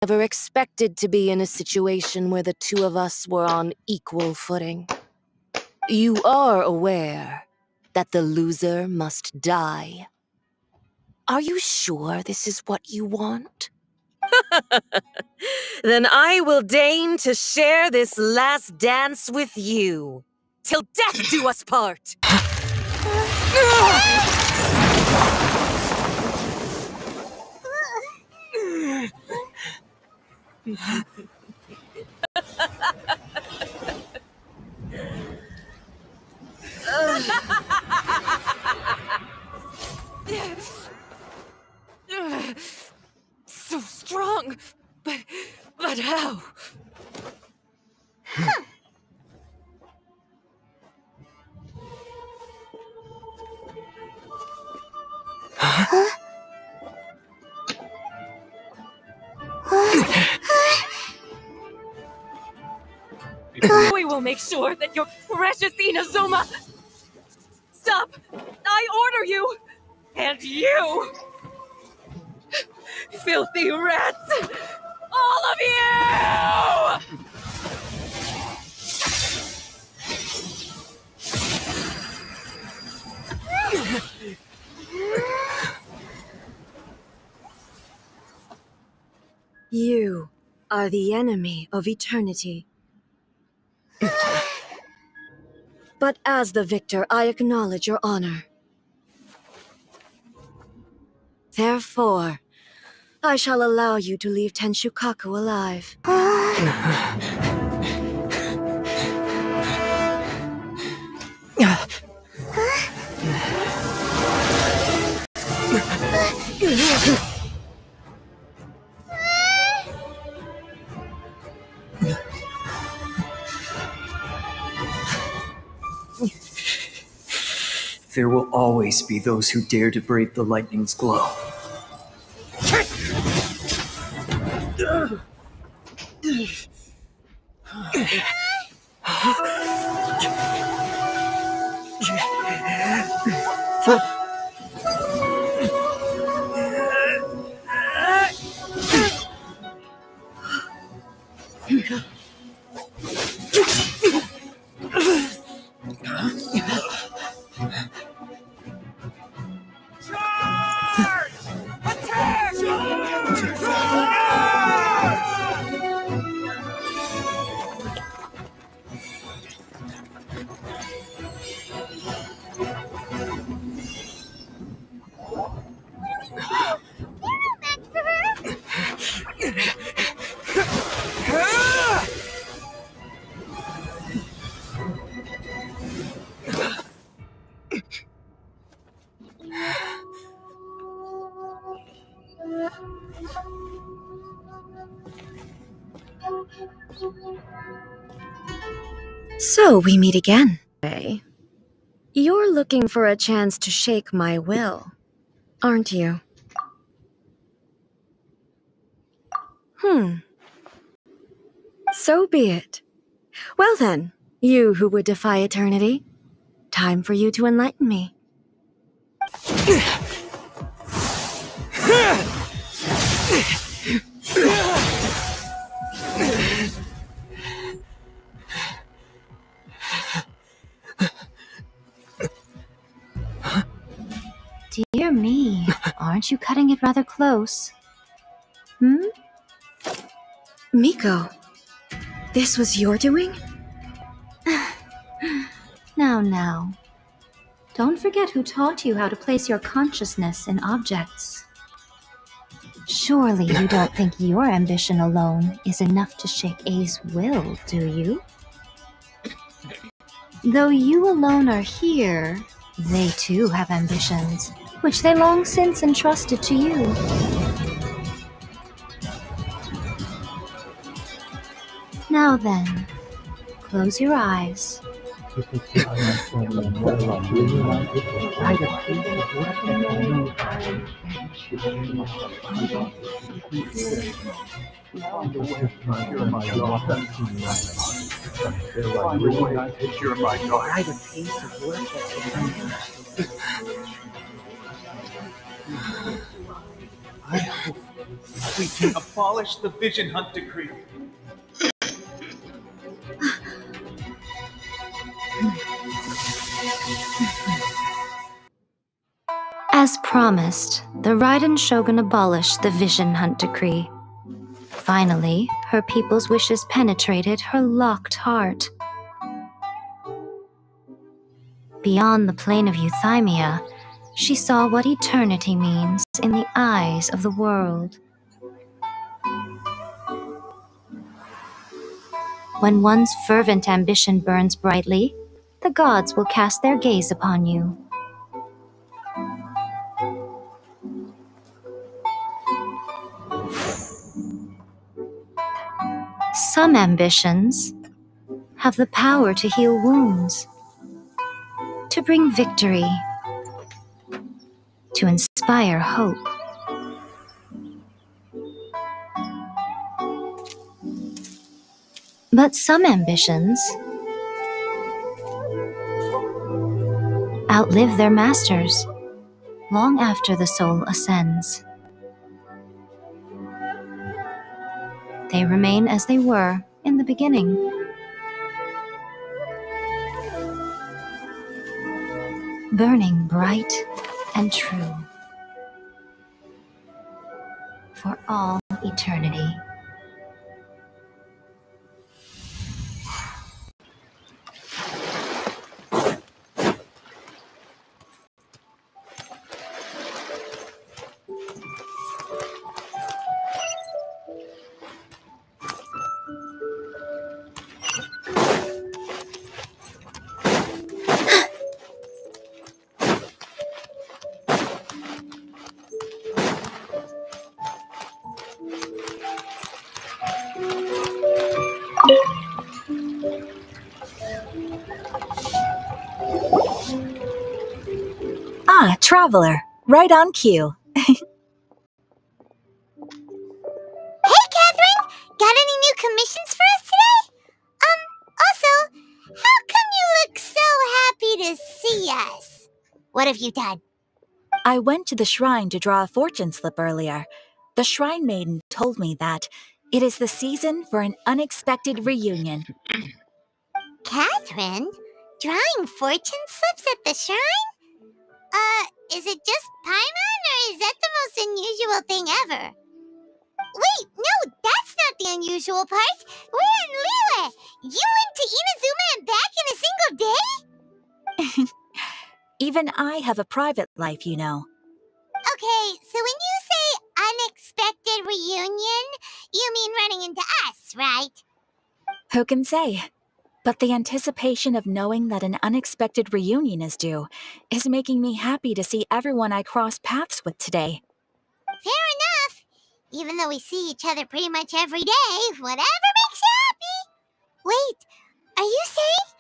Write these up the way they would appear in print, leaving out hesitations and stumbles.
never expected to be in a situation where the two of us were on equal footing. You are aware that the loser must die. Are you sure this is what you want? Then I will deign to share this last dance with you. Till death do us part! So strong, but how? We will make sure that your precious Inazuma... Stop! I order you! And you! Filthy rats! All of you! You are the enemy of eternity. But as the victor, I acknowledge your honor. Therefore, I shall allow you to leave Tenshukaku alive. There will always be those who dare to brave the lightning's glow. So we meet again. You're looking for a chance to shake my will, aren't you? So be it. Well then, you who would defy eternity, time for you to enlighten me. Dear me, aren't you cutting it rather close? Miko, this was your doing? Now. Don't forget who taught you how to place your consciousness in objects. Surely you don't think your ambition alone is enough to shake A's will, do you? Though you alone are here, they too have ambitions, which they long since entrusted to you. Now then, close your eyes. We can abolish the Vision Hunt Decree. As promised, the Raiden Shogun abolished the Vision Hunt Decree. Finally, her people's wishes penetrated her locked heart. Beyond the plane of euthymia, she saw what eternity means in the eyes of the world. When one's fervent ambition burns brightly, the gods will cast their gaze upon you. Some ambitions have the power to heal wounds, to bring victory, to inspire hope. But some ambitions outlive their masters long after the soul ascends. They remain as they were in the beginning. Burning bright and true for all eternity. Ah, Traveler. Right on cue. Hey, Catherine! Got any new commissions for us today? Also, how come you look so happy to see us? What have you done? I went to the shrine to draw a fortune slip earlier. The shrine maiden told me that it is the season for an unexpected reunion. Catherine? Drawing fortune slips at the shrine? Is it just Paimon, or is that the most unusual thing ever? Wait, no, that's not the unusual part. We're in Liyue. You went to Inazuma and back in a single day? Even I have a private life, you know. Okay, so when you say unexpected reunion, you mean running into us, right? Who can say? But the anticipation of knowing that an unexpected reunion is due is making me happy to see everyone I crossed paths with today. Fair enough. Even though we see each other pretty much every day, whatever makes you happy. Wait, are you saying?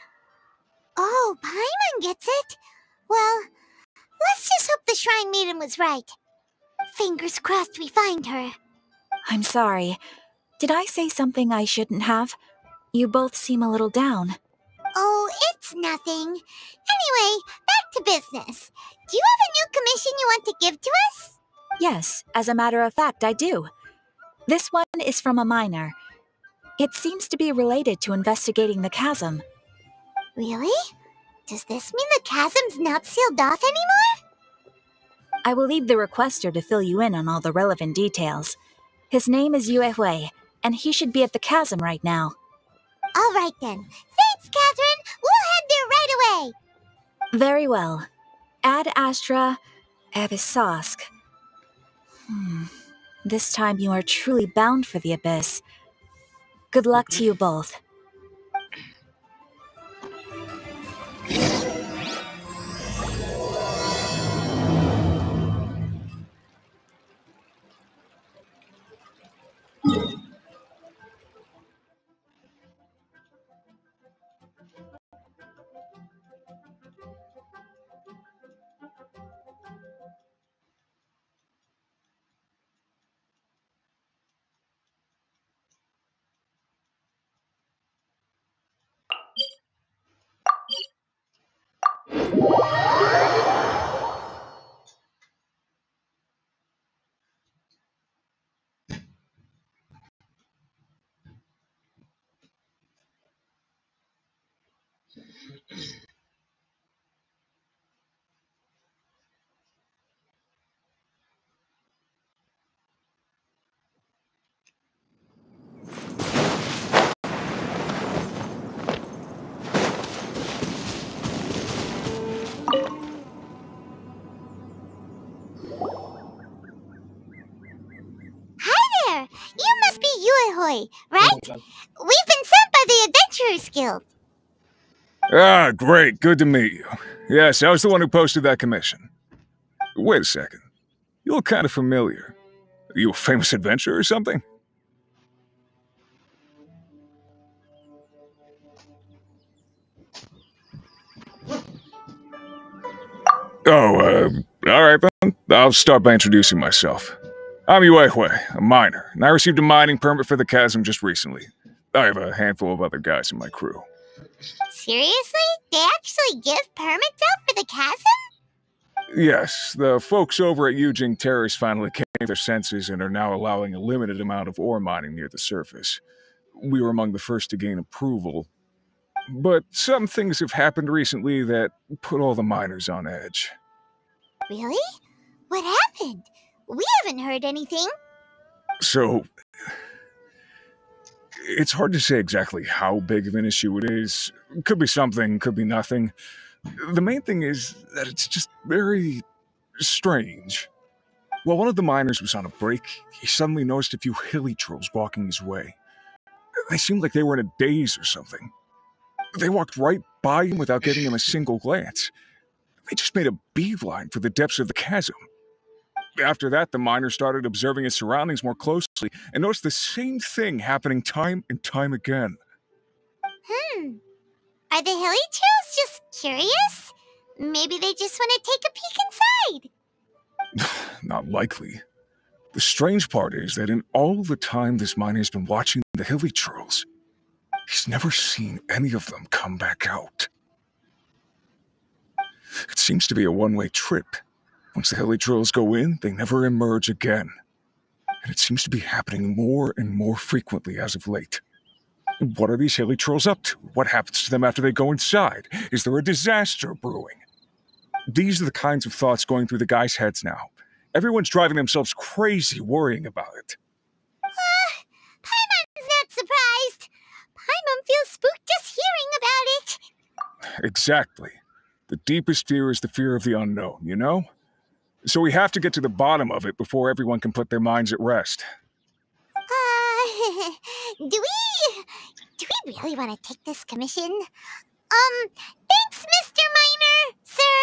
Oh, Paimon gets it. Well, let's just hope the Shrine Maiden was right. Fingers crossed we find her. I'm sorry. Did I say something I shouldn't have? You both seem a little down. Oh, it's nothing. Anyway, back to business. Do you have a new commission you want to give to us? Yes, as a matter of fact, I do. This one is from a miner. It seems to be related to investigating the chasm. Really? Does this mean the chasm's not sealed off anymore? I will leave the requester to fill you in on all the relevant details. His name is Yue Hui, and he should be at the chasm right now. All right then. Thanks, Catherine. We'll head there right away. Very well. Ad Astra Abyssosque. This time you are truly bound for the abyss. Good luck to you both. Hi there! You must be Yuehoi, right? We've been sent by the Adventurers Guild. Ah, great. Good to meet you. Yes, I was the one who posted that commission. Wait a second. You look kind of familiar. Are you a famous adventurer or something? Oh, alright then. I'll start by introducing myself. I'm Yuehue, a miner, and I received a mining permit for the chasm just recently. I have a handful of other guys in my crew. Seriously? They actually give permits out for the chasm? Yes, the folks over at Yujing Terrace finally came to their senses and are now allowing a limited amount of ore mining near the surface. We were among the first to gain approval, but some things have happened recently that put all the miners on edge. Really? What happened? We haven't heard anything. So, it's hard to say exactly how big of an issue it is. Could be something, could be nothing. The main thing is that it's just very strange. While one of the miners was on a break, he suddenly noticed a few hilly trolls walking his way. They seemed like they were in a daze or something. They walked right by him without giving him a single glance. They just made a beeline for the depths of the chasm. After that, the miner started observing his surroundings more closely and noticed the same thing happening time and time again. Are the hilly trolls just curious? Maybe they just want to take a peek inside. Not likely. The strange part is that in all the time this miner's been watching the hilly trolls, he's never seen any of them come back out. It seems to be a one-way trip. Once the hilly trolls go in, they never emerge again. And it seems to be happening more and more frequently as of late. What are these hilly trolls up to? What happens to them after they go inside? Is there a disaster brewing? These are the kinds of thoughts going through the guys' heads now. Everyone's driving themselves crazy worrying about it. Paimon's not surprised. Paimon feels spooked just hearing about it. Exactly. The deepest fear is the fear of the unknown, you know? So we have to get to the bottom of it before everyone can put their minds at rest. Do we really want to take this commission? Thanks, Mr. Miner, sir.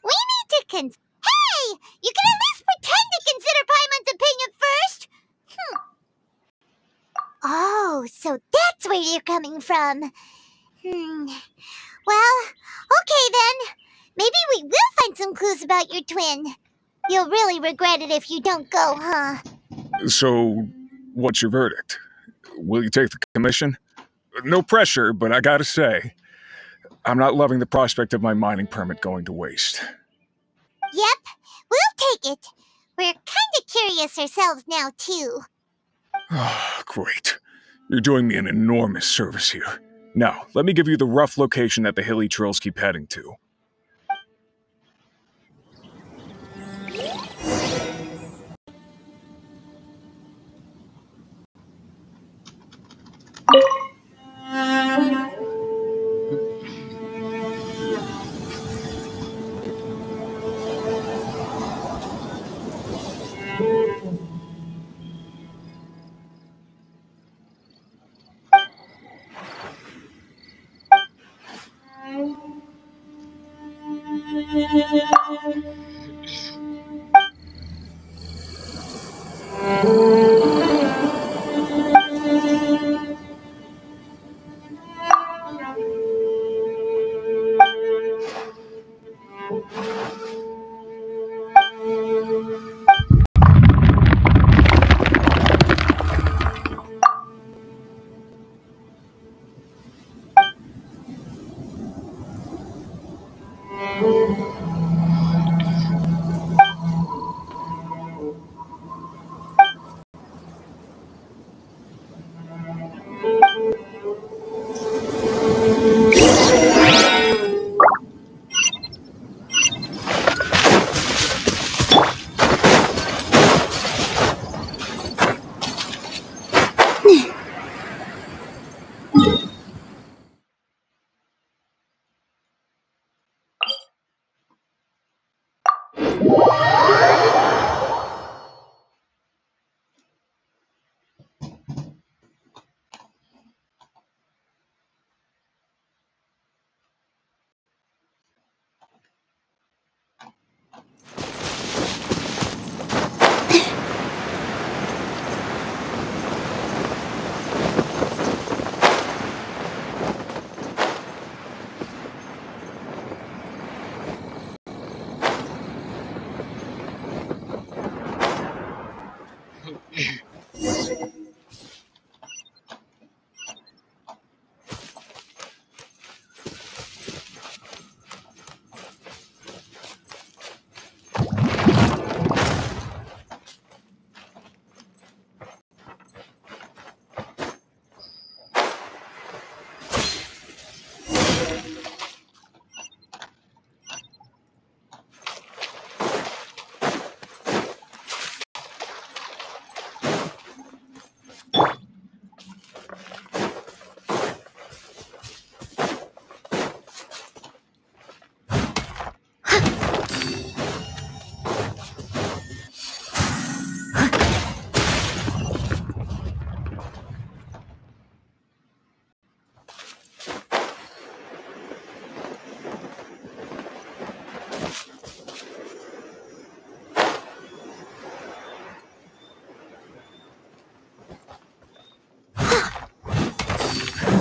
We need to Hey! You can at least pretend to consider Paimon's opinion first! Oh, so that's where you're coming from. Well, okay then. Maybe we will find some clues about your twin. You'll really regret it if you don't go, huh? So, what's your verdict? Will you take the commission? No pressure, but I gotta say, I'm not loving the prospect of my mining permit going to waste. Yep, we'll take it. We're kinda curious ourselves now, too. Oh, great. You're doing me an enormous service here. Now, let me give you the rough location that the hilly trolls keep heading to.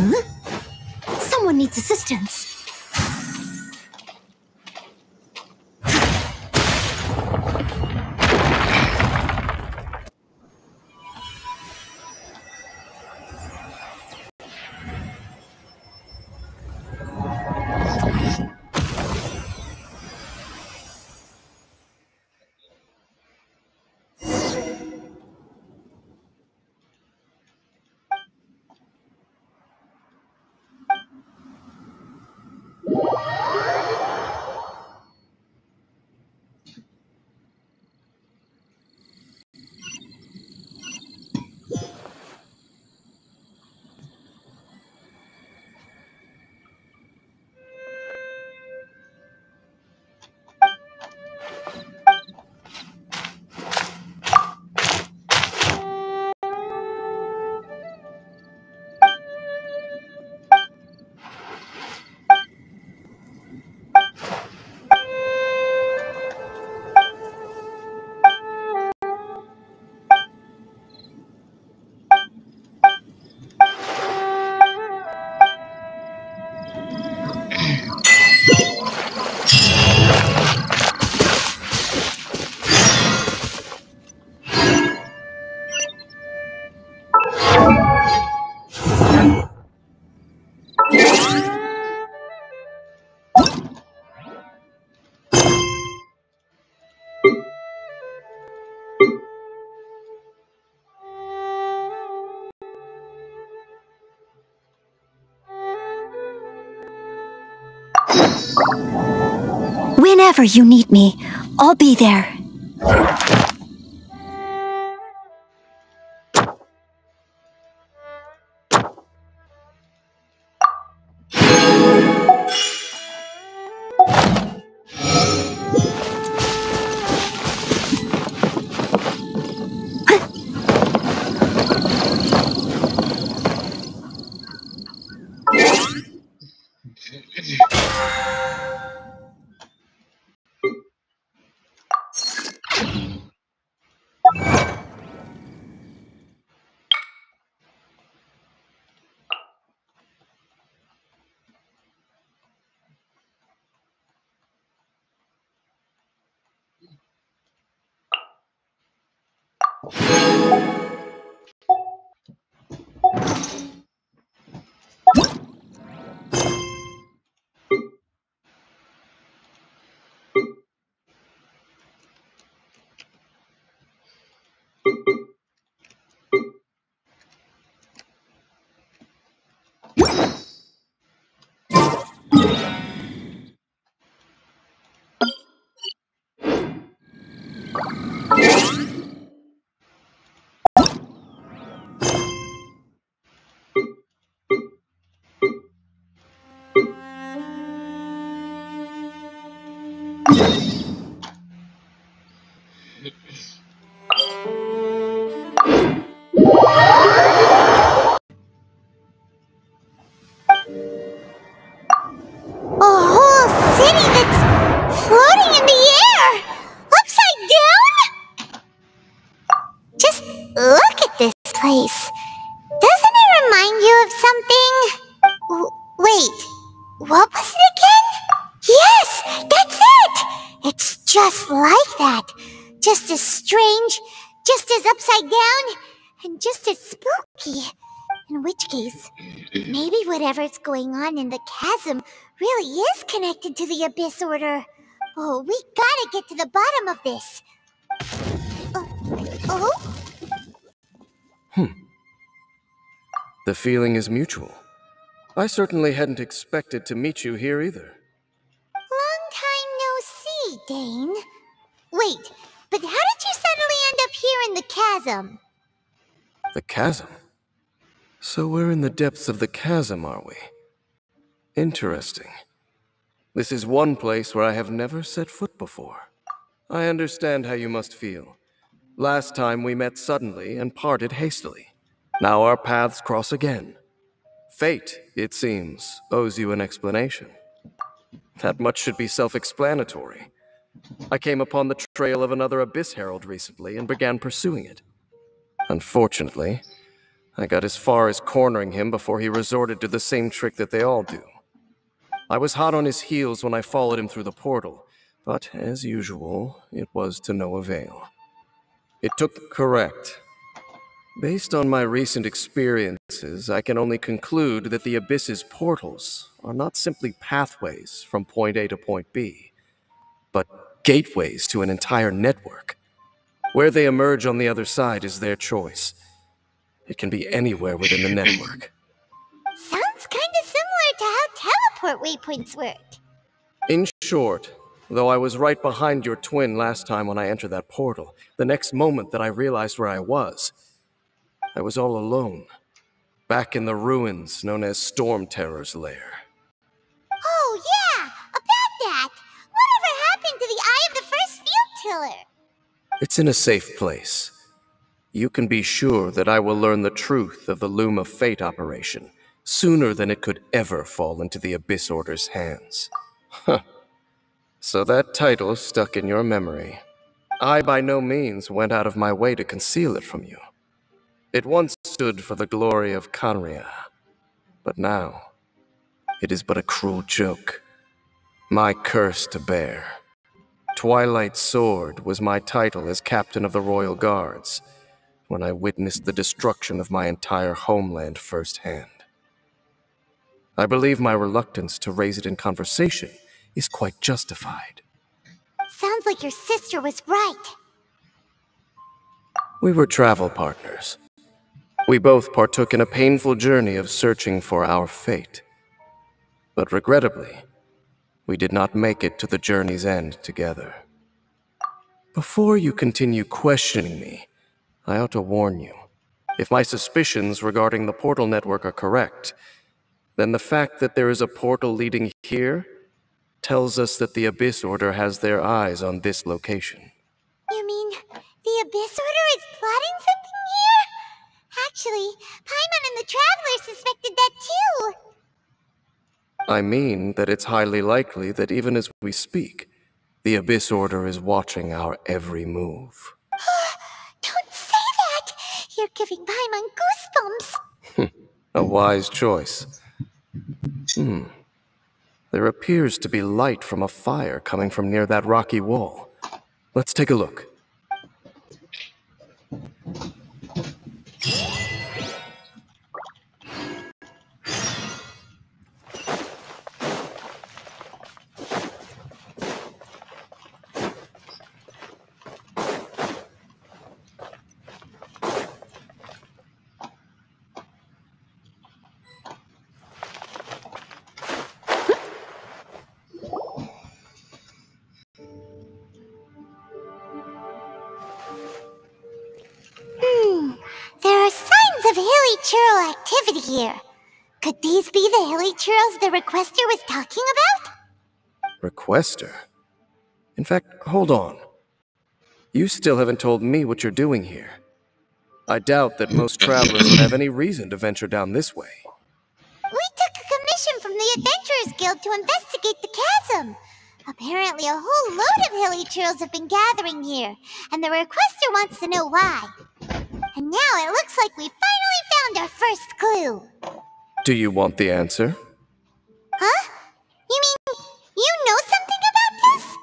Huh? Someone needs assistance. Whenever you need me, I'll be there. A whole city that's floating in the air! Upside down? Just look at this place. Doesn't it remind you of something? Wait, what was it again? Yes, that's it! It's just like that. Just as strange, just as upside down, and just as spooky. In which case, maybe whatever's going on in the chasm really is connected to the Abyss Order. Oh, we gotta get to the bottom of this. Oh? The feeling is mutual. I certainly hadn't expected to meet you here either. Long time no see, Dane. Wait, but how did you suddenly end up here in the chasm? The chasm? So we're in the depths of the chasm, are we? Interesting. This is one place where I have never set foot before. I understand how you must feel. Last time we met suddenly and parted hastily. Now our paths cross again. Fate, it seems, owes you an explanation. That much should be self-explanatory. I came upon the trail of another Abyss Herald recently and began pursuing it. Unfortunately, I got as far as cornering him before he resorted to the same trick that they all do. I was hot on his heels when I followed him through the portal, but as usual, it was to no avail. It took correct. Based on my recent experiences, I can only conclude that the Abyss's portals are not simply pathways from point A to point B, but gateways to an entire network. Where they emerge on the other side is their choice. It can be anywhere within the network. Sounds kinda similar to how teleport waypoints work. In short, though I was right behind your twin last time when I entered that portal, the next moment that I realized where I was all alone, back in the ruins known as Storm Terror's lair. Oh yeah, about that! Whatever happened to the Eye of the First Field Tiller? It's in a safe place. You can be sure that I will learn the truth of the Loom of Fate operation sooner than it could ever fall into the Abyss Order's hands. Huh. So that title stuck in your memory. I by no means went out of my way to conceal it from you. It once stood for the glory of Kanria, but now it is but a cruel joke. My curse to bear. Twilight Sword was my title as captain of the Royal Guards when I witnessed the destruction of my entire homeland firsthand. I believe my reluctance to raise it in conversation is quite justified. Sounds like your sister was right. We were travel partners. We both partook in a painful journey of searching for our fate. But regrettably, we did not make it to the journey's end together. Before you continue questioning me, I ought to warn you. If my suspicions regarding the portal network are correct, then the fact that there is a portal leading here tells us that the Abyss Order has their eyes on this location. You mean the Abyss Order is plotting something here? Actually, Paimon and the Traveler suspected that too. I mean that it's highly likely that even as we speak, the Abyss Order is watching our every move. Don't say that! You're giving Paimon goosebumps. A wise choice. There appears to be light from a fire coming from near that rocky wall. Let's take a look. There are signs of hilly churl activity here. Could these be the hilly churls the requester was talking about? Requester? In fact, hold on. You still haven't told me what you're doing here. I doubt that most travelers would have any reason to venture down this way. We took a commission from the Adventurers Guild to investigate the chasm. Apparently a whole load of hilly churls have been gathering here, and the requester wants to know why. And now it looks like we finally found our first clue. Do you want the answer? Huh? You mean you know something about this?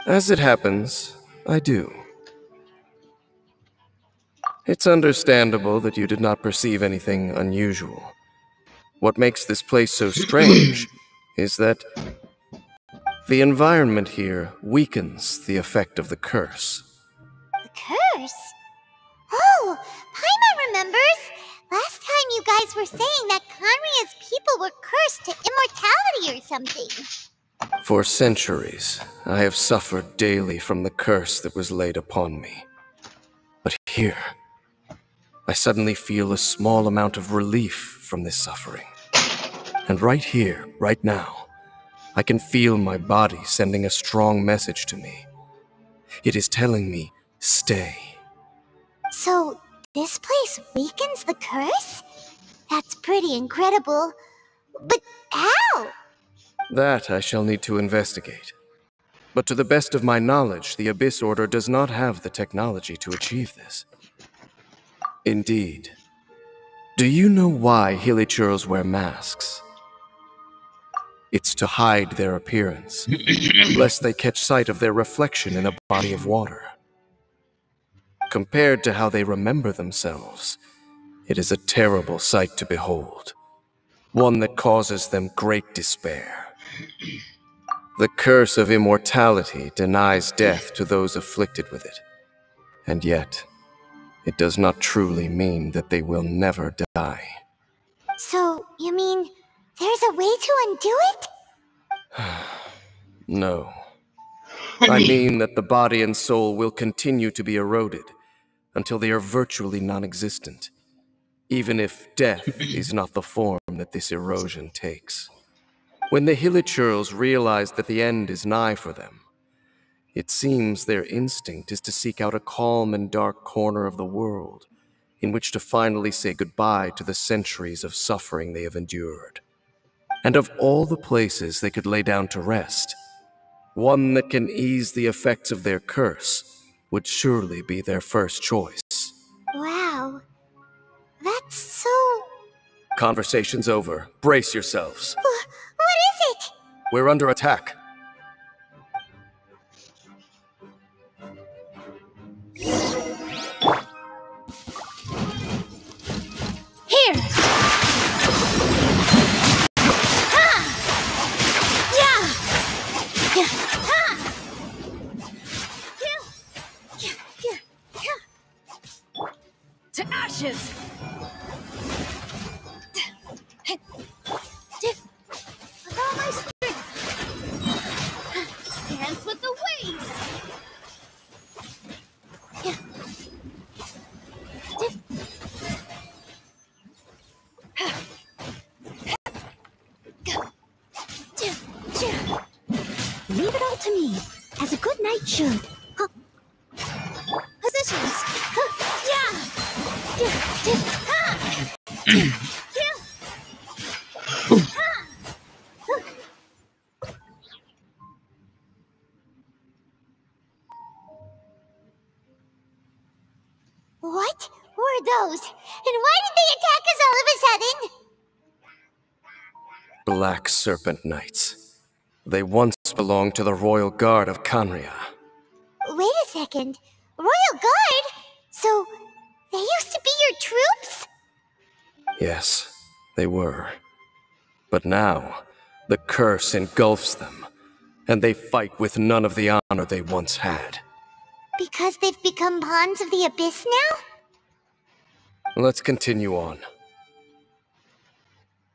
As it happens, I do. It's understandable that you did not perceive anything unusual. What makes this place so strange is that the environment here weakens the effect of the curse. The curse? Oh, Paimon remembers! Last time you guys were saying that Kanria's people were cursed to immortality or something. For centuries, I have suffered daily from the curse that was laid upon me. But here, I suddenly feel a small amount of relief from this suffering. And right here, right now, I can feel my body sending a strong message to me. It is telling me, stay. So, this place weakens the curse? That's pretty incredible. But how? That I shall need to investigate. But to the best of my knowledge, the Abyss Order does not have the technology to achieve this. Indeed, Do you know why hilichurls wear masks? It's to hide their appearance, lest they catch sight of their reflection in a body of water. Compared to how they remember themselves, it is a terrible sight to behold, one that causes them great despair. The curse of immortality denies death to those afflicted with it, and yet, it does not truly mean that they will never die. So, you mean there's a way to undo it? No. I mean that the body and soul will continue to be eroded until they are virtually non-existent, even if death is not the form that this erosion takes. When the hilichurls realize that the end is nigh for them, it seems their instinct is to seek out a calm and dark corner of the world in which to finally say goodbye to the centuries of suffering they have endured. And of all the places they could lay down to rest, one that can ease the effects of their curse would surely be their first choice. Wow. That's so... Conversation's over. Brace yourselves. What is it? We're under attack. Here! Ha! Yeah! Yeah! Ha! To ashes! With all my strength! Dance with the waves! Leave it all to me, as a good knight should. Positions! What were those? And why did they attack us all of a sudden? Black Serpent Knights. They once belonged to the Royal Guard of Kanria. Wait a second. Royal Guard? So, they used to be your troops? Yes, they were. But now, the curse engulfs them, and they fight with none of the honor they once had. Because they've become pawns of the Abyss now? Let's continue on.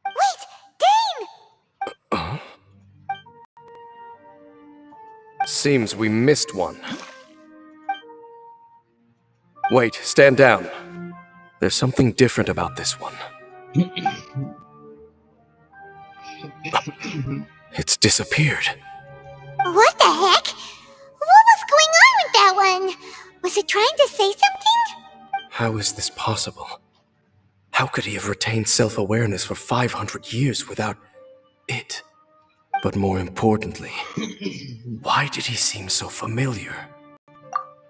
Wait! Dane! Seems we missed one. Wait, stand down. There's something different about this one. It's disappeared. What the heck? What was going on with that one? Was it trying to say something? How is this possible? How could he have retained self-awareness for 500 years without it? But more importantly, why did he seem so familiar?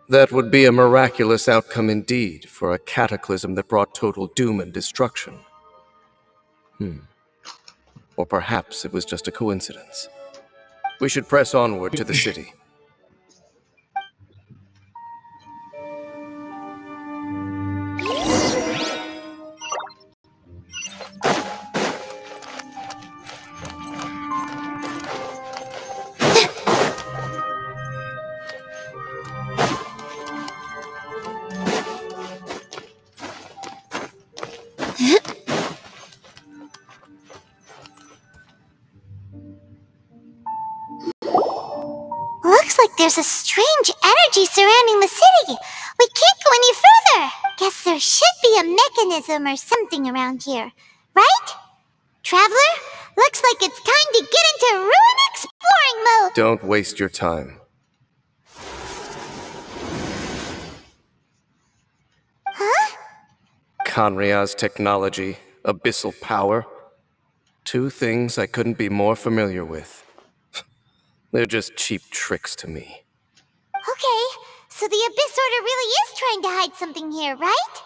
That would be a miraculous outcome indeed for a cataclysm that brought total doom and destruction. Or perhaps it was just a coincidence. We should press onward to the city. Looks like there's a strange energy surrounding the city. We can't go any further. Guess there should be a mechanism or something around here, right? Traveler, looks like it's time to get into ruin exploring mode. Don't waste your time. Huh? Kanria's technology, abyssal power. Two things I couldn't be more familiar with. They're just cheap tricks to me. Okay, so the Abyss Order really is trying to hide something here, right?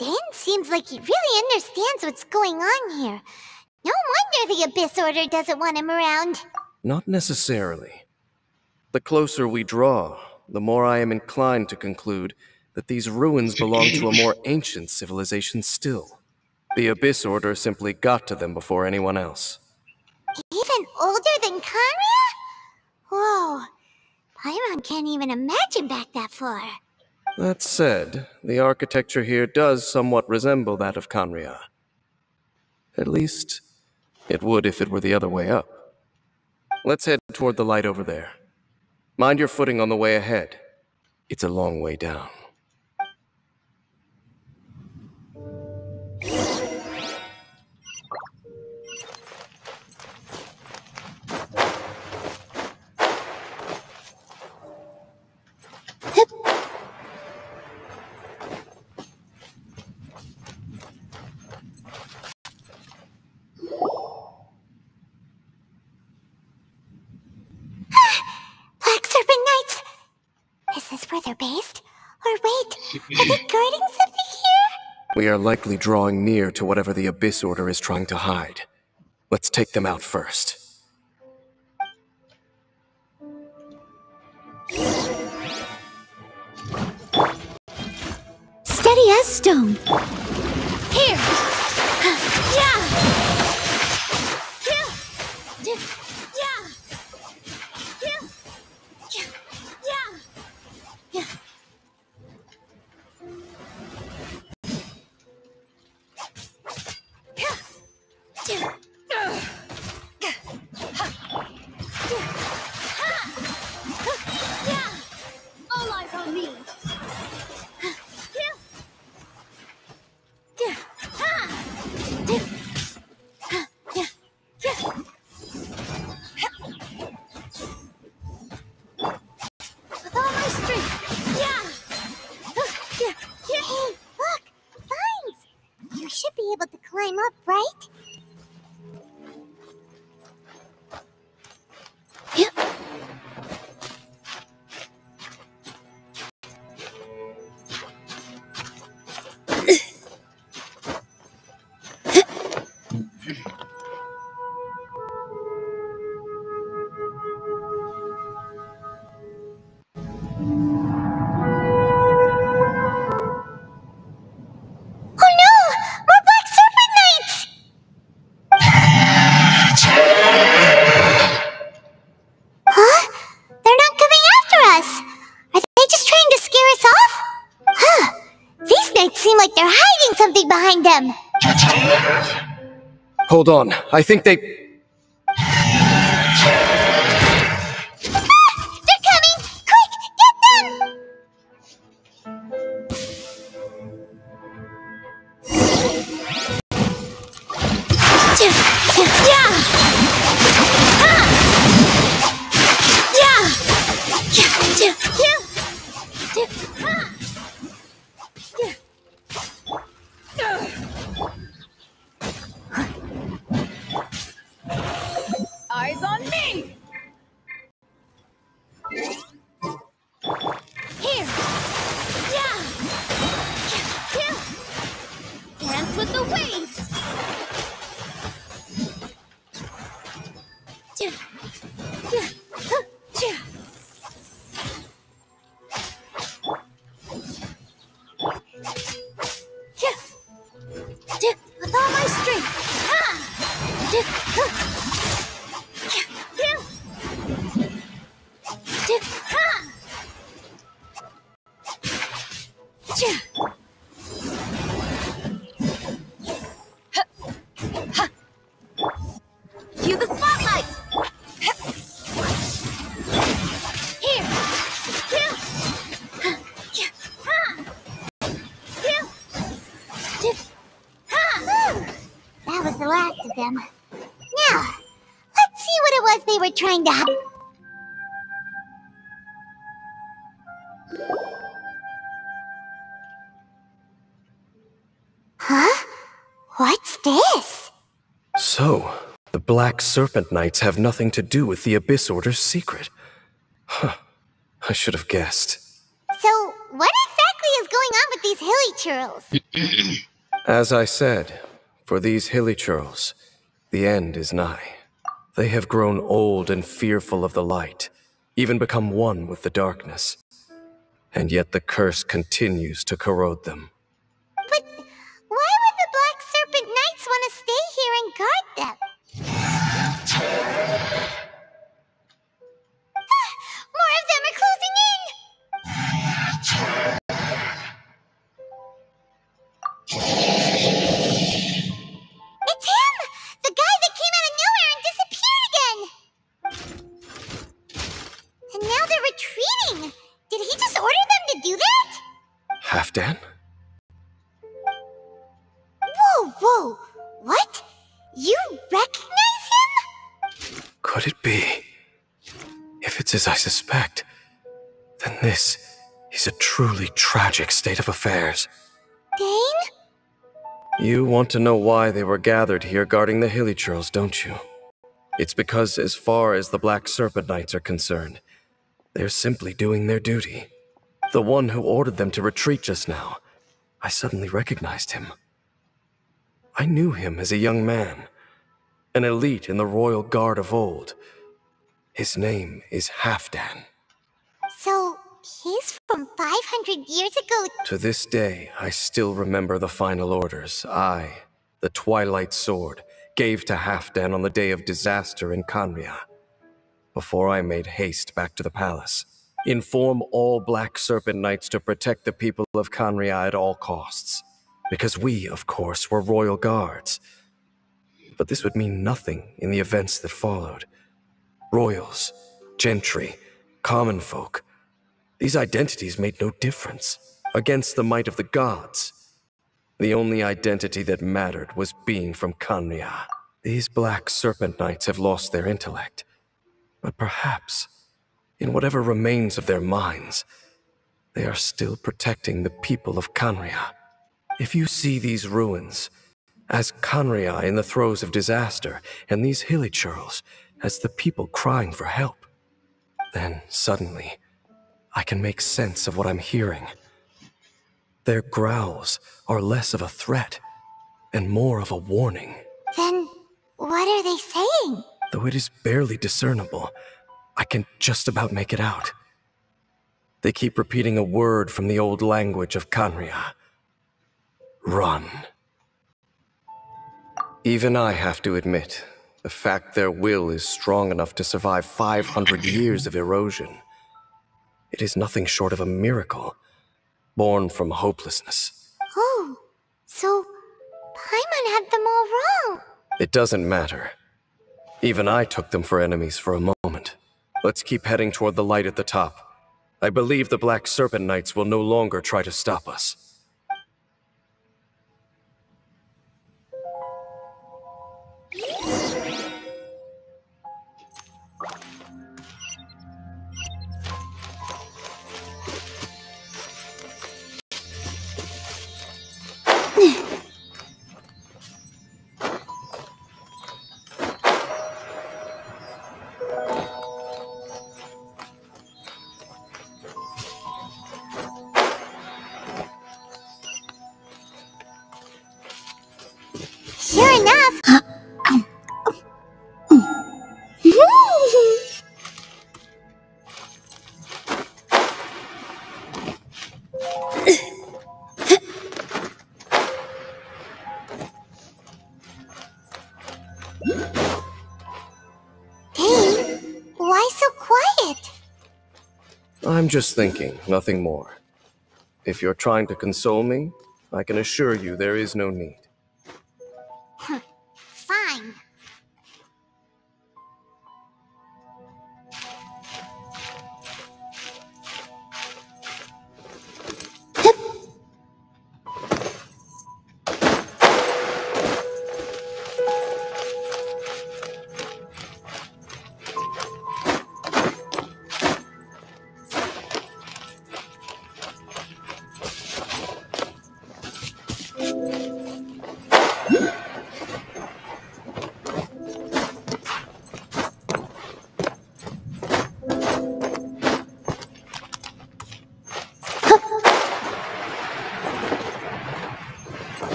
Den seems like he really understands what's going on here. No wonder the Abyss Order doesn't want him around. Not necessarily. The closer we draw, the more I am inclined to conclude that these ruins belong to a more ancient civilization still. The Abyss Order simply got to them before anyone else. Even older than Kanria? Whoa. Paimon can't even imagine back that far. That said, the architecture here does somewhat resemble that of Kanria. At least, it would if it were the other way up. Let's head toward the light over there. Mind your footing on the way ahead. It's a long way down. Black Serpent Knights! Is this where they're based? Or wait, are they guarding something here? We are likely drawing near to whatever the Abyss Order is trying to hide. Let's take them out first. Steady as stone. Here! Yeah! All eyes on me. With all my strength! Yeah! Hey, look! Vines! You should be able to climb up, right? Oh no! More Black Serpent Knights! Huh? They're not coming after us! Are they just trying to scare us off? Huh. These knights seem like they're hiding something behind them. Hold on, I think they... They're coming! Quick, get them! Yeah! Eyes on me! Here! Yeah! Dance with the waves! With all my Cue the spotlight! Here! That was the last of them. Now, let's see what it was they were trying to hide. Huh? What's this? So, the Black Serpent Knights have nothing to do with the Abyss Order's secret. Huh. I should have guessed. So, what exactly is going on with with these hilly churls? As I said, for these hilly churls, the end is nigh. They have grown old and fearful of the light, even become one with the darkness. And yet the curse continues to corrode them. But why would the Black Serpent Knights want to stay here and guard them? More of them are closing in! It's him! The guy that came out of nowhere and disappeared again! And now they're retreating! Did he just order them to do that? Halfdan? Whoa! What? You recognize him? Could it be? If it's as I suspect, then this is a truly tragic state of affairs. Dane? You want to know why they were gathered here guarding the hilly churls, don't you? It's because as far as the Black Serpent Knights are concerned, they're simply doing their duty. The one who ordered them to retreat just now, I suddenly recognized him. I knew him as a young man, an elite in the royal guard of old. His name is Halfdan. So, he's from 500 years ago. To this day, I still remember the final orders I, the Twilight Sword, gave to Halfdan on the day of disaster in Khaenri'ah. Before I made haste back to the palace. Inform all Black Serpent Knights to protect the people of Khaenri'ah at all costs. Because we, of course, were royal guards. But this would mean nothing in the events that followed. Royals, gentry, common folk. These identities made no difference. Against the might of the gods. The only identity that mattered was being from Khaenri'ah. These Black Serpent Knights have lost their intellect. But perhaps, in whatever remains of their minds, they are still protecting the people of Khaenri'ah. If you see these ruins as Khaenri'ah in the throes of disaster, and these hilly churls as the people crying for help, then suddenly I can make sense of what I'm hearing. Their growls are less of a threat and more of a warning. Then, what are they saying? Though it is barely discernible, I can just about make it out. They keep repeating a word from the old language of Khaenri'ah. Run. Even I have to admit, the fact their will is strong enough to survive 500 years of erosion. It is nothing short of a miracle, born from hopelessness. Oh, so Paimon had them all wrong. It doesn't matter. Even I took them for enemies for a moment. Let's keep heading toward the light at the top. I believe the Black Serpent Knights will no longer try to stop us. Sure enough. Dane, why so quiet? I'm just thinking, nothing more. If you're trying to console me, I can assure you there is no need. Fine.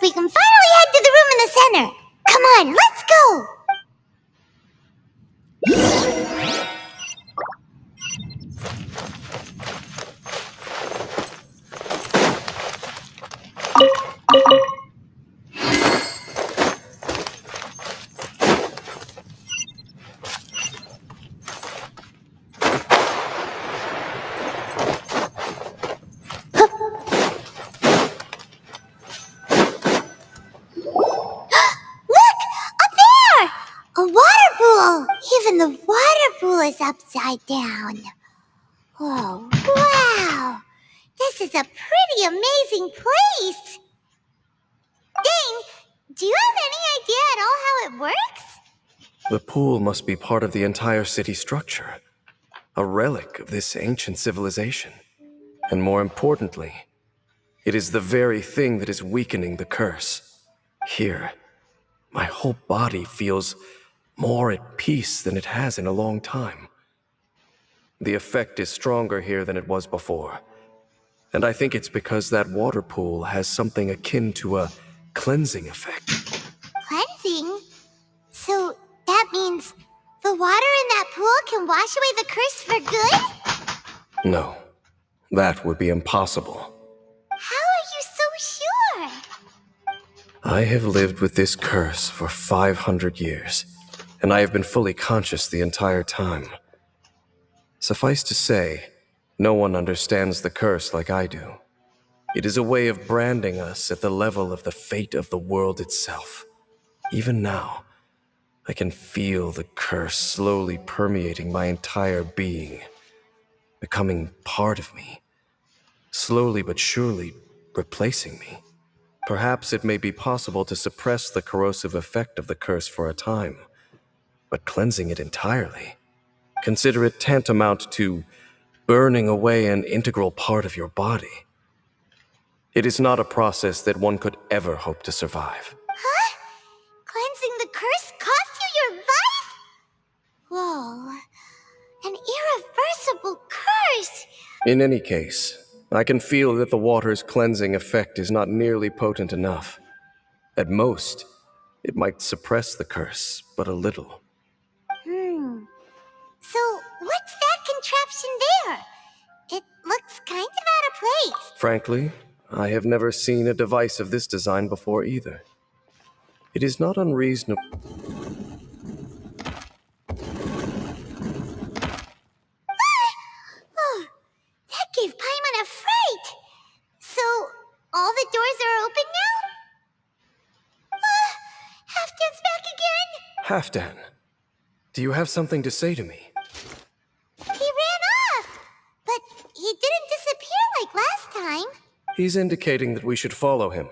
like we can finally head to the room in the center. Come on, let's go! A water pool! Even the water pool is upside down. Oh, wow! This is a pretty amazing place! Dane, do you have any idea at all how it works? The pool must be part of the entire city structure, a relic of this ancient civilization. And more importantly, it is the very thing that is weakening the curse. Here, my whole body feels more at peace than it has in a long time. The effect is stronger here than it was before. And I think it's because that water pool has something akin to a cleansing effect. Cleansing? So that means the water in that pool can wash away the curse for good? No, that would be impossible. How are you so sure? I have lived with this curse for 500 years, and I have been fully conscious the entire time. Suffice to say, no one understands the curse like I do. It is a way of branding us at the level of the fate of the world itself. Even now, I can feel the curse slowly permeating my entire being, becoming part of me, slowly but surely replacing me. Perhaps it may be possible to suppress the corrosive effect of the curse for a time, but cleansing it entirely, consider it tantamount to burning away an integral part of your body. It is not a process that one could ever hope to survive. Huh? Cleansing the curse cost you your life? Whoa. An irreversible curse! In any case, I can feel that the water's cleansing effect is not nearly potent enough. At most, it might suppress the curse, but a little. So, what's that contraption there? It looks kind of out of place. Frankly, I have never seen a device of this design before either. It is not unreasonable. Oh, that gave Paimon a fright. So, all the doors are open now? Halfdan's back again. Halfdan, do you have something to say to me? He ran off, but he didn't disappear like last time. He's indicating that we should follow him.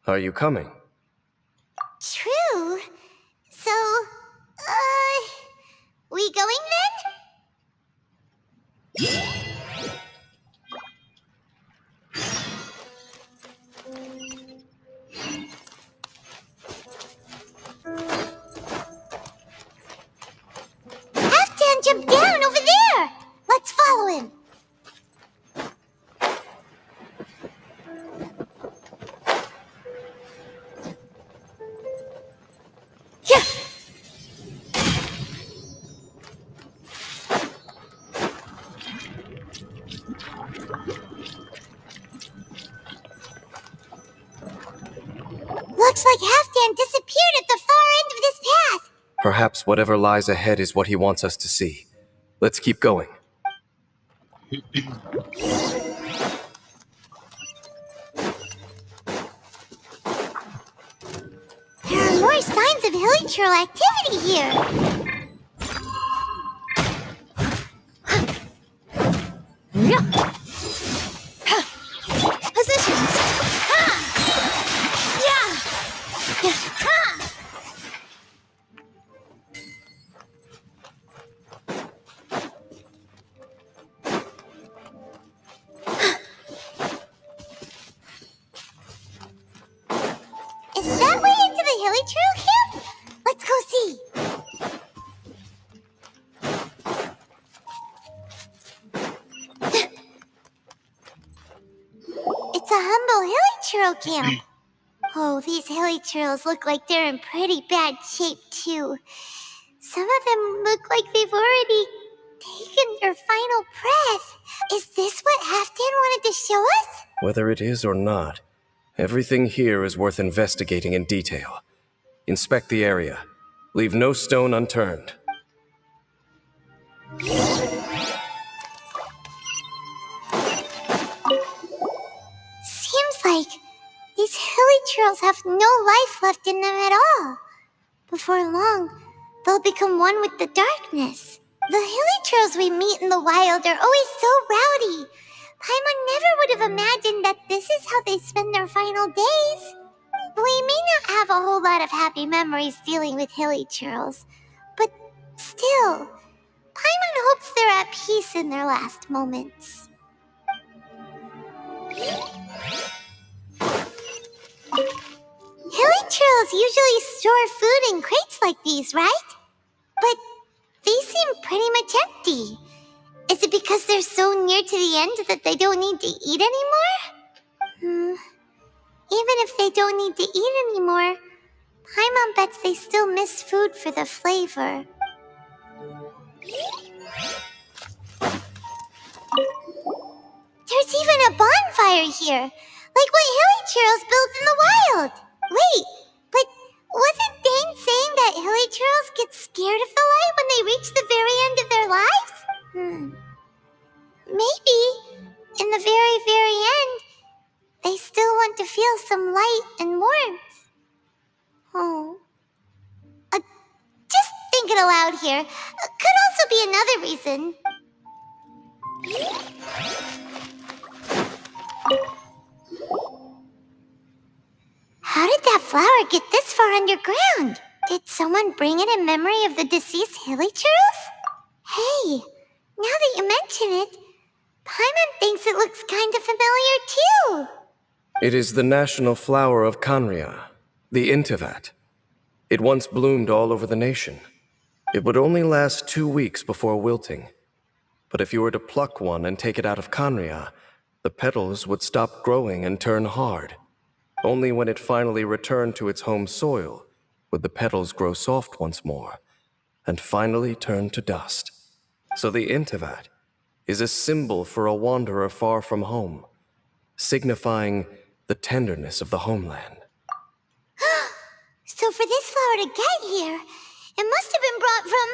Are you coming? True. So, we going then? Halfdan jumped down over there! Let's follow him! Yeah. Looks like Halfdan disappeared at the far end of this path. Perhaps whatever lies ahead is what he wants us to see. Let's keep going. There are more signs of hilichurl activity here. Positions! Is that way into the hilichurl camp? Let's go see. It's a humble hilichurl camp. Oh, these hilly churls look like they're in pretty bad shape, too. Some of them look like they've already taken their final breath. Is this what Halfdan wanted to show us? Whether it is or not, everything here is worth investigating in detail. Inspect the area. Leave no stone unturned. Seems like these hilly churls have no life left in them at all. Before long, they'll become one with the darkness. The hilly churls we meet in the wild are always so rowdy. Paimon never would have imagined that this is how they spend their final days. We may not have a whole lot of happy memories dealing with hilly churls, but still, Paimon hopes they're at peace in their last moments. Hilly churls usually store food in crates like these, right? But these seem pretty much empty. Is it because they're so near to the end that they don't need to eat anymore? Even if they don't need to eat anymore, Paimon bets they still miss food for the flavor. There's even a bonfire here, like what hilly churls built in the wild. Wait, but wasn't Dane saying that hilly churls get scared of the light when they reach the very end of their lives? Maybe, in the very, very end, they still want to feel some light and warmth. Oh. Just thinking aloud here. Could also be another reason. How did that flower get this far underground? Did someone bring it in memory of the deceased hilly churls? Hey, now that you mention it, Paimon thinks it looks kind of familiar too. It is the national flower of Kanria, the Intivat. It once bloomed all over the nation. It would only last 2 weeks before wilting. But if you were to pluck one and take it out of Kanria, the petals would stop growing and turn hard. Only when it finally returned to its home soil would the petals grow soft once more, and finally turn to dust. So the Intivat is a symbol for a wanderer far from home, signifying the tenderness of the homeland. So for this flower to get here, it must have been brought from...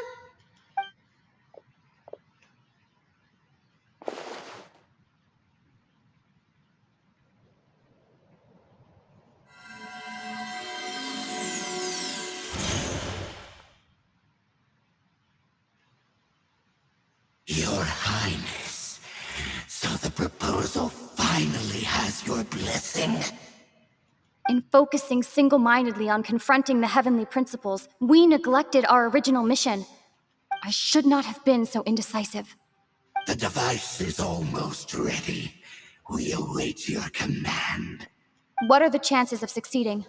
Your Highness, so the proposal finally has your blessing? In focusing single-mindedly on confronting the heavenly principles, we neglected our original mission. I should not have been so indecisive. The device is almost ready. We await your command. What are the chances of succeeding?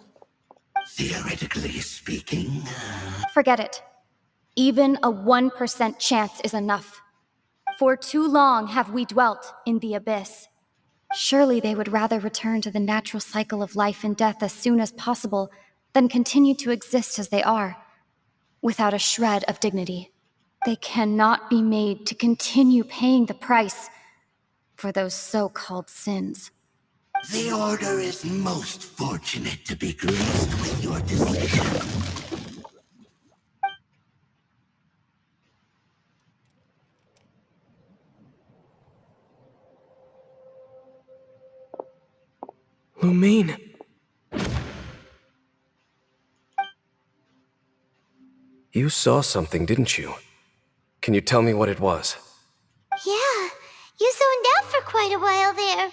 Theoretically speaking, Forget it. Even a 1% chance is enough. For too long have we dwelt in the abyss. Surely they would rather return to the natural cycle of life and death as soon as possible than continue to exist as they are, without a shred of dignity. They cannot be made to continue paying the price for those so-called sins. the Order is most fortunate to be graced with your decision. Lumine! You saw something, didn't you? Can you tell me what it was? Yeah, you zoned out for quite a while there.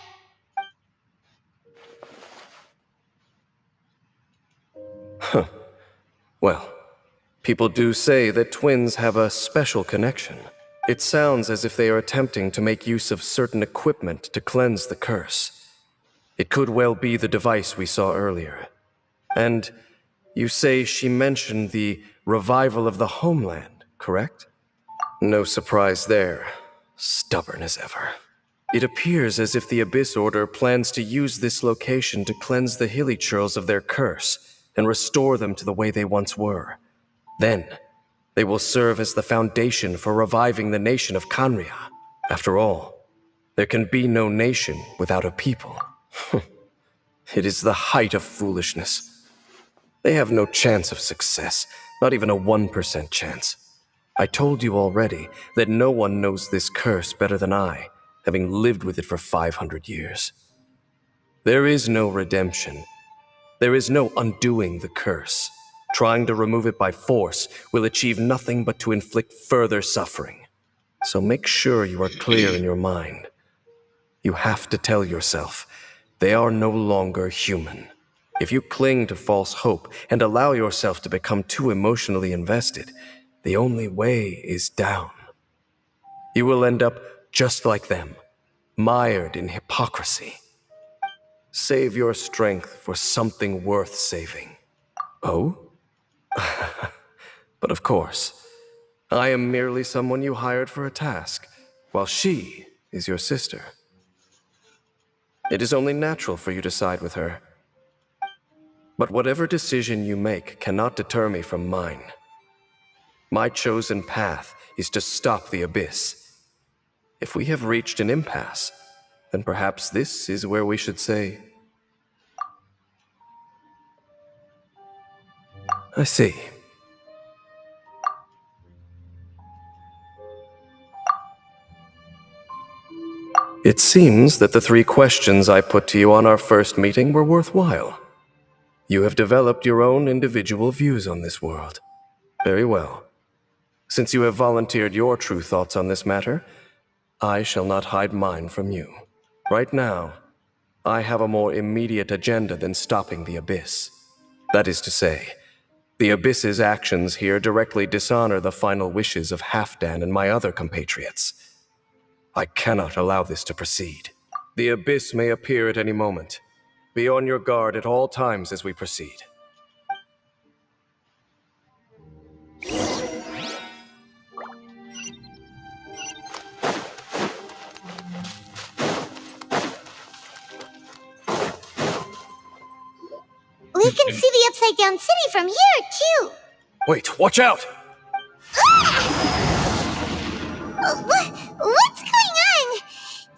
Huh. Well, people do say that twins have a special connection. It sounds as if they are attempting to make use of certain equipment to cleanse the curse. It could well be the device we saw earlier. And you say she mentioned the revival of the homeland, correct? No surprise there. Stubborn as ever. It appears as if the Abyss Order plans to use this location to cleanse the Hilichurls of their curse and restore them to the way they once were. Then, they will serve as the foundation for reviving the nation of Khaenri'ah. After all, there can be no nation without a people. It is the height of foolishness. They have no chance of success, not even a 1% chance. I told you already that no one knows this curse better than I, having lived with it for 500 years. There is no redemption. There is no undoing the curse. Trying to remove it by force will achieve nothing but to inflict further suffering. So make sure you are clear in your mind. You have to tell yourself, they are no longer human. If you cling to false hope and allow yourself to become too emotionally invested, the only way is down. You will end up just like them, mired in hypocrisy. Save your strength for something worth saving. Oh? But of course, I am merely someone you hired for a task, while she is your sister. It is only natural for you to side with her. But whatever decision you make cannot deter me from mine. My chosen path is to stop the Abyss. If we have reached an impasse, then perhaps this is where we should say... I see. It seems that the 3 questions I put to you on our first meeting were worthwhile. You have developed your own individual views on this world. Very well. Since you have volunteered your true thoughts on this matter, I shall not hide mine from you. Right now, I have a more immediate agenda than stopping the Abyss. That is to say, the Abyss's actions here directly dishonor the final wishes of Halfdan and my other compatriots. I cannot allow this to proceed. The Abyss may appear at any moment. Be on your guard at all times as we proceed. We can see the Upside Down City from here, too. Wait, watch out! What's going on?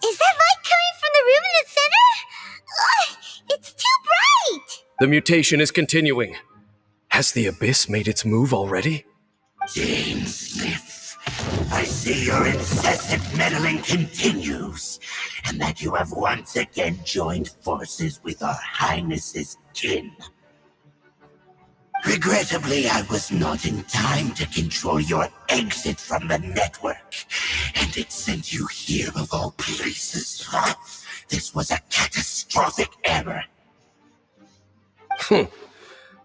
Is that light coming from the room in the center? It's too bright! The mutation is continuing. Has the Abyss made its move already? Smith, I see your incessant meddling continues, and that you have once again joined forces with our Highness's kin. Regrettably, I was not in time to control your exit from the network, and it sent you here of all places. This was a catastrophic error.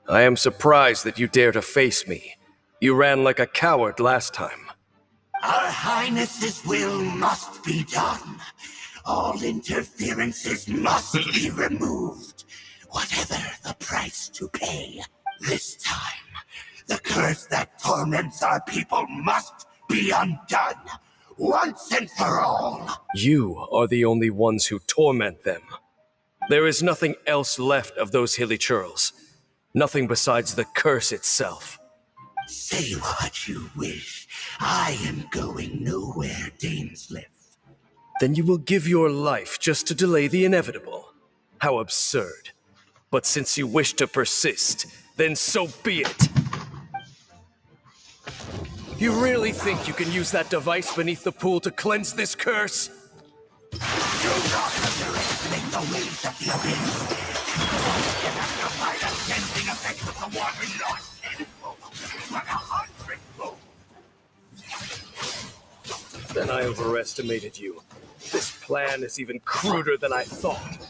I am surprised that you dare to face me. You ran like a coward last time. Our Highness's will must be done. All interferences must be removed, whatever the price to pay. This time, the curse that torments our people must be undone, once and for all. You are the only ones who torment them. There is nothing else left of those Hilichurls. Nothing besides the curse itself. Say what you wish. I am going nowhere, Dainsleif. Then you will give your life just to delay the inevitable. How absurd. But since you wish to persist, then so be it. You really think you can use that device beneath the pool to cleanse this curse? Do not underestimate the ways of the Abyss. You have to fight the cleansing effect of the water not tenfold, but 100-fold. Then I overestimated you. This plan is even cruder than I thought.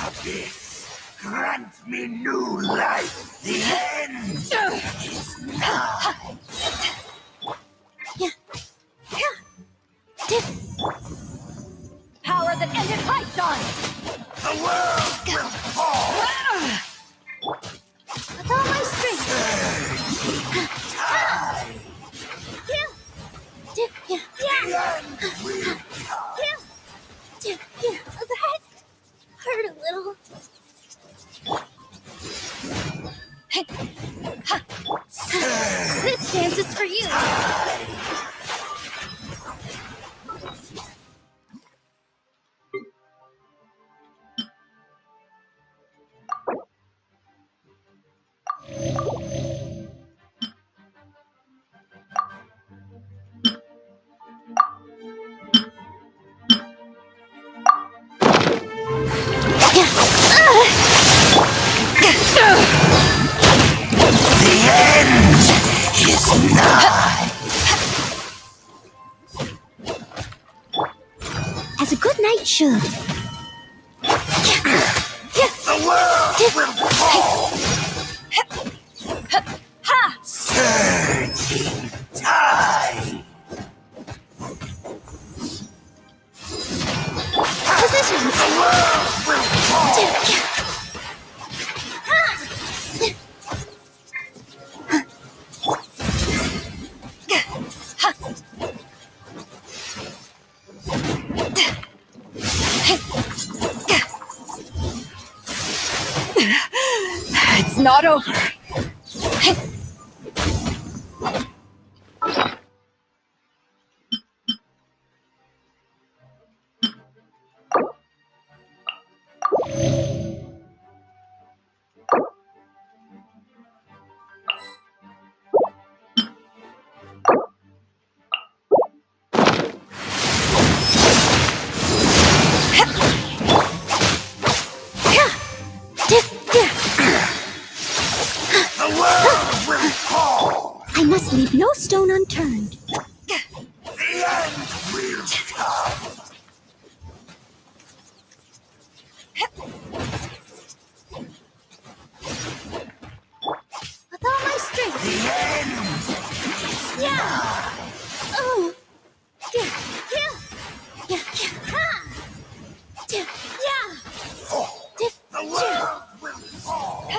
Abyss, grant me new life. The end is now. This dance is for you. As a good knight should. The world will fall! Surging tide! Positions. The world will fall! It's not over. The world will fall! I must leave no stone unturned. The end will come! With all my strength. The end! Yeah. Oh. Yeah. Yeah. Yeah. Yeah. Yeah. The world will fall!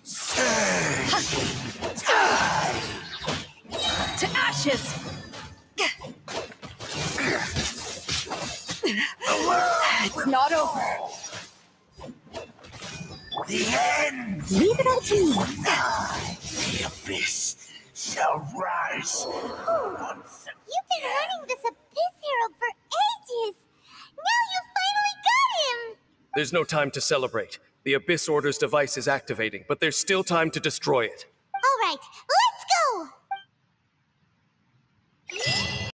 Surging tide! To ashes! The world It's not over. The end! Leave it all to me. The abyss shall rise once again. You've been hunting this abyss hero for ages. Now you finally got him. There's no time to celebrate. The Abyss Order's device is activating, but there's still time to destroy it. All right, let's go.